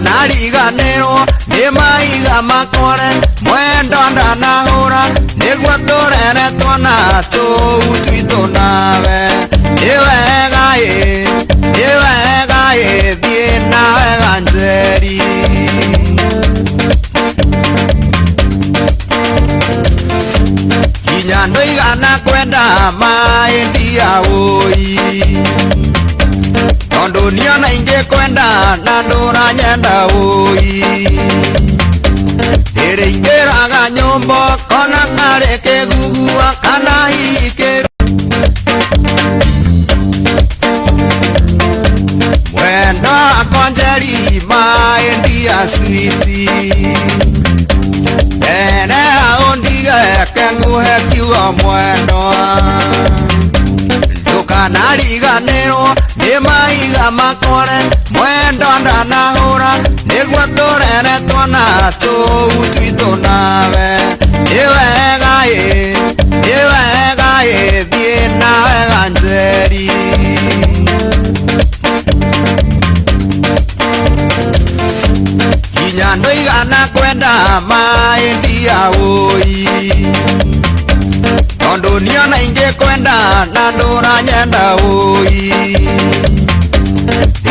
nariganirwo ni maiga makore mwendo ndanahura niguo turere twana tuu twitu nawe iwega thie nawega njeri kinya ndoigana kwenda mai ndia ui tondu niona ingikwenda na nduranyenda ui iriingiraga nyumba kona kari kigugua kana hihi mwendo akwa njeri mai ndia switi ene aundige kenguhe kiugo mwendo nariganirwo ni maiga makore mwendo ndanahura niguo turere twana tuu twitu nawe iwega thie nawega njeri kinya ndoigana kwenda mai ndia ui tondu niona ingikwenda na nduranyenda ui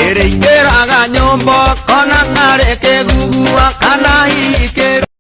iriingiraga nyumba kona kari kigugua kana hihi